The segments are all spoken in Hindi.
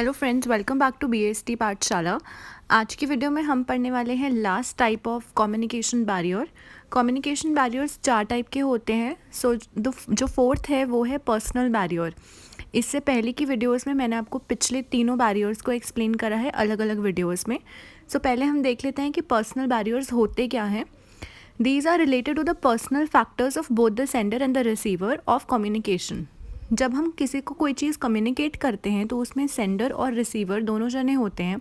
Hello friends, welcome back to BST Pathshala. आज की वीडियो में हम पढ़ने वाले हैं last type of communication barrier. Communication barriers 4 type के होते हैं। जो फोर्थ है वो है पर्सनल बैरियर। इससे पहले की वीडियोस में मैंने आपको पिछले तीनों बैरियर्स को एक्सप्लेन करा है अलग अलग वीडियोस में। पहले हम देख लेते हैं कि पर्सनल बैरियर्स होते क्या हैं। These are related to the personal factors of both the sender and the receiver of communication. जब हम किसी को कोई चीज़ कम्युनिकेट करते हैं तो उसमें सेंडर और रिसीवर दोनों जने होते हैं।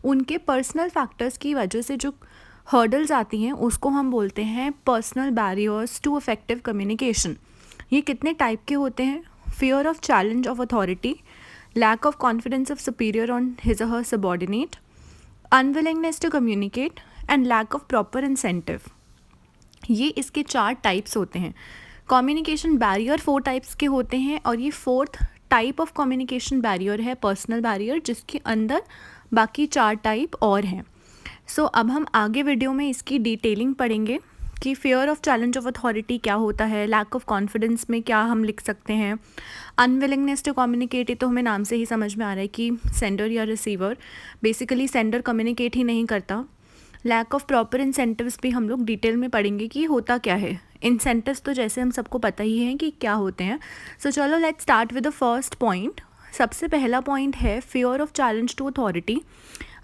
उनके पर्सनल फैक्टर्स की वजह से जो हर्डल्स आती हैं उसको हम बोलते हैं personal barriers to effective communication. ये कितने टाइप के होते हैं? Fear of challenge of authority, lack of confidence of superior on his और her subordinate, unwillingness to communicate and lack of proper incentive. ये इसके 4 टाइप्स होते हैं। कम्युनिकेशन बैरियर 4 टाइप्स के होते हैं और ये 4th type of communication barrier है पर्सनल बैरियर, जिसके अंदर बाकी 4 टाइप और हैं। अब हम आगे वीडियो में इसकी डिटेलिंग पढ़ेंगे कि fear of challenge of authority क्या होता है, लैक ऑफ कॉन्फिडेंस में क्या हम लिख सकते हैं, अनविलिंगनेस टू कम्युनिकेट, ये तो हमें नाम से ही समझ में आ रहा है कि सेंडर या रिसीवर, बेसिकली सेंडर कम्युनिकेट ही नहीं करता। लैक ऑफ प्रॉपर इंसेंटिव्स भी हम लोग डिटेल में पढ़ेंगे कि होता क्या है। इंसेंटिव्स तो जैसे हम सबको पता ही है कि क्या होते हैं। चलो let's start with the first point. सबसे पहला पॉइंट है fear of challenge to authority.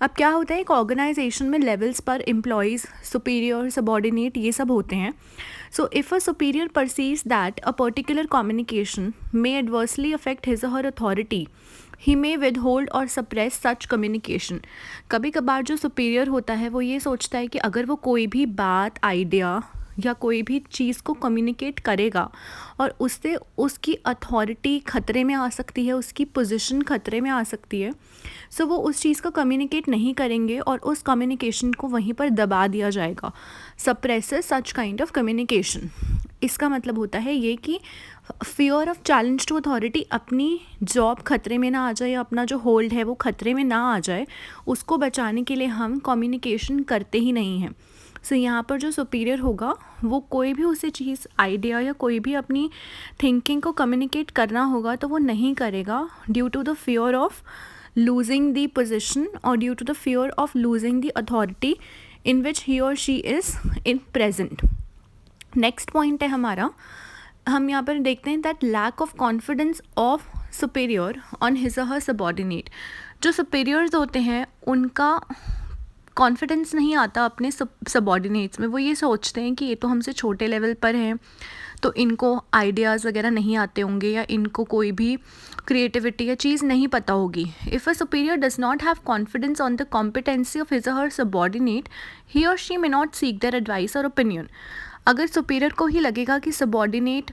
अब क्या होता है, एक ऑर्गेनाइजेशन में लेवल्स पर एम्प्लॉयज़, सुपीरियर, सबॉर्डिनेट, ये सब होते हैं। If a superior perceives that a particular communication may adversely affect his और her authority, he may withhold और सप्रेस सच कम्युनिकेशन। कभी कभार जो सुपीरियर होता है वो ये सोचता है कि अगर वो कोई भी बात, आइडिया या कोई भी चीज़ को कम्युनिकेट करेगा और उससे उसकी अथॉरिटी खतरे में आ सकती है, उसकी पोजीशन खतरे में आ सकती है, वो उस चीज़ को कम्युनिकेट नहीं करेंगे और उस कम्युनिकेशन को वहीं पर दबा दिया जाएगा। Suppresses such kind of communication. इसका मतलब होता है ये कि fear of challenge to authority, अपनी जॉब खतरे में ना आ जाए या अपना जो होल्ड है वो खतरे में ना आ जाए, उसको बचाने के लिए हम कम्युनिकेशन करते ही नहीं हैं। यहाँ पर जो सुपीरियर होगा वो कोई भी उसे चीज़, आइडिया या कोई भी अपनी थिंकिंग को कम्युनिकेट करना होगा तो वो नहीं करेगा, due to the fear of losing the position और due to the fear of losing the authority in which he और she is in present. Next point है हमारा, हम यहाँ पर देखते हैं that lack of confidence of superior on his और हर सबॉर्डिनेट। जो सुपीरियर्स होते हैं उनका कॉन्फिडेंस नहीं आता अपने सबॉर्डिनेट्स में। वो ये सोचते हैं कि ये तो हमसे छोटे लेवल पर हैं, तो इनको आइडियाज़ वगैरह नहीं आते होंगे या इनको कोई भी क्रिएटिविटी या चीज़ नहीं पता होगी। If a superior does not have confidence on the competency of his और हर सबॉर्डिनेट, ही और she may not seek their advice और ओपिनियन। अगर सुपीरियर को ही लगेगा कि सबॉर्डिनेट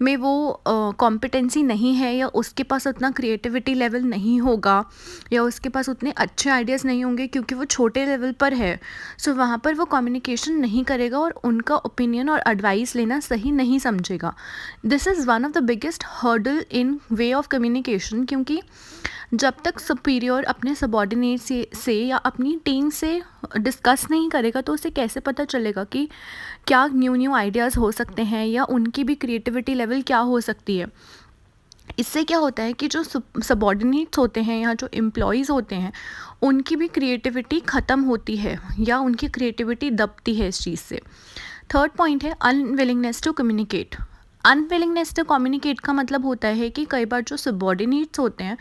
में वो कॉम्पिटेंसी नहीं है या उसके पास उतना क्रिएटिविटी लेवल नहीं होगा या उसके पास उतने अच्छे आइडियाज़ नहीं होंगे क्योंकि वो छोटे लेवल पर है, वहाँ पर वो कम्युनिकेशन नहीं करेगा और उनका ओपिनियन और एडवाइस लेना सही नहीं समझेगा। This is one of the biggest hurdle in way of communication, क्योंकि जब तक सुपीरियर अपने सबॉर्डिनेट से या अपनी टीम से डिस्कस नहीं करेगा तो उसे कैसे पता चलेगा कि क्या न्यू आइडियाज़ हो सकते हैं या उनकी भी क्रिएटिविटी लेवल क्या हो सकती है। इससे क्या होता है कि जो सबॉर्डिनेट्स होते हैं या जो एम्प्लॉयज़ होते हैं उनकी भी क्रिएटिविटी ख़त्म होती है या उनकी क्रिएटिविटी दबती है इस चीज़ से। थर्ड पॉइंट है unwillingness to communicate. Unwillingness to communicate का मतलब होता है कि कई बार जो सबॉर्डिनेट्स होते हैं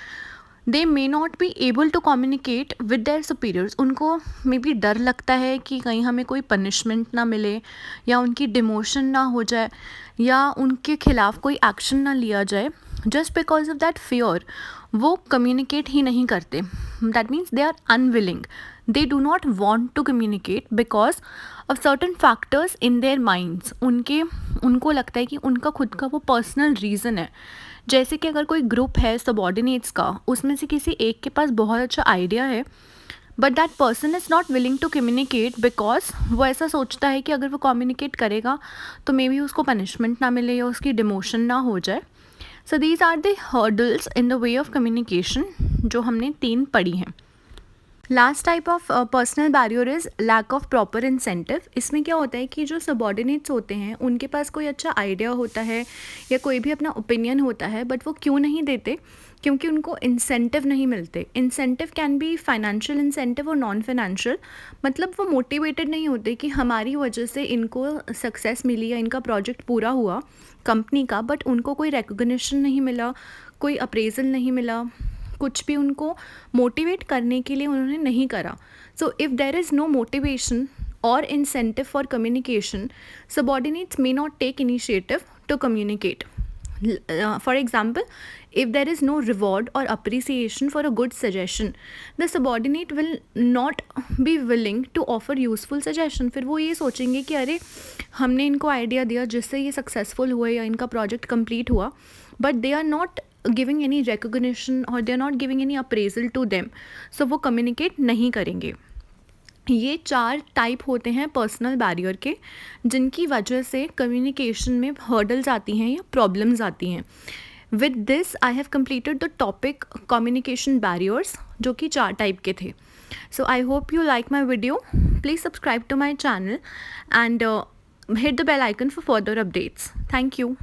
they may not be able to communicate with their superiors. उनको मे बी डर लगता है कि कहीं हमें कोई पनिशमेंट ना मिले या उनकी डिमोशन ना हो जाए या उनके खिलाफ कोई एक्शन ना लिया जाए। Just because of that fear वो कम्युनिकेट ही नहीं करते। That means they are unwilling, they do not want to communicate because of certain factors in their minds. उनको लगता है कि उनका खुद का वो पर्सनल रीज़न है। जैसे कि अगर कोई ग्रुप है सबॉर्डिनेट्स का, उसमें से किसी एक के पास बहुत अच्छा आइडिया है but that person is not willing to communicate because वो ऐसा सोचता है कि अगर वो कम्युनिकेट करेगा तो मे बी उसको पनिशमेंट ना मिले या उसकी डिमोशन ना हो जाए। These are the hurdles in the way of communication जो हमने 3 पढ़ी हैं। Last type of personal barrier is lack of proper incentive. इसमें क्या होता है कि जो सबॉर्डिनेट्स होते हैं उनके पास कोई अच्छा आइडिया होता है या कोई भी अपना ओपिनियन होता है बट वो क्यों नहीं देते, क्योंकि उनको इंसेंटिव नहीं मिलते। Incentive can be financial incentive और नॉन फाइनेंशियल। मतलब वो मोटिवेटेड नहीं होते कि हमारी वजह से इनको सक्सेस मिली या इनका प्रोजेक्ट पूरा हुआ कंपनी का, बट उनको कोई रिकॉग्निशन नहीं मिला, कोई अप्रेजल नहीं मिला, कुछ भी उनको मोटिवेट करने के लिए उन्होंने नहीं करा। So if there is no motivation or incentive for communication, subordinates may not take initiative to communicate. For example, if there is no reward or appreciation for a good suggestion, the subordinate will not be willing to offer useful suggestion. फिर वो ये सोचेंगे कि अरे हमने इनको आइडिया दिया जिससे ये सक्सेसफुल हुए या इनका प्रोजेक्ट कंप्लीट हुआ, but they are not giving any recognition और they are not giving any appraisal to them, so वो कम्युनिकेट नहीं करेंगे। ये 4 टाइप होते हैं पर्सनल बैरियर के, जिनकी वजह से कम्युनिकेशन में हर्डल्स आती हैं या प्रॉब्लम्स आती हैं। With this I have completed the topic communication barriers, जो कि 4 टाइप के थे। So I hope you like my video. Please subscribe to my channel and hit the bell icon for further updates. Thank you.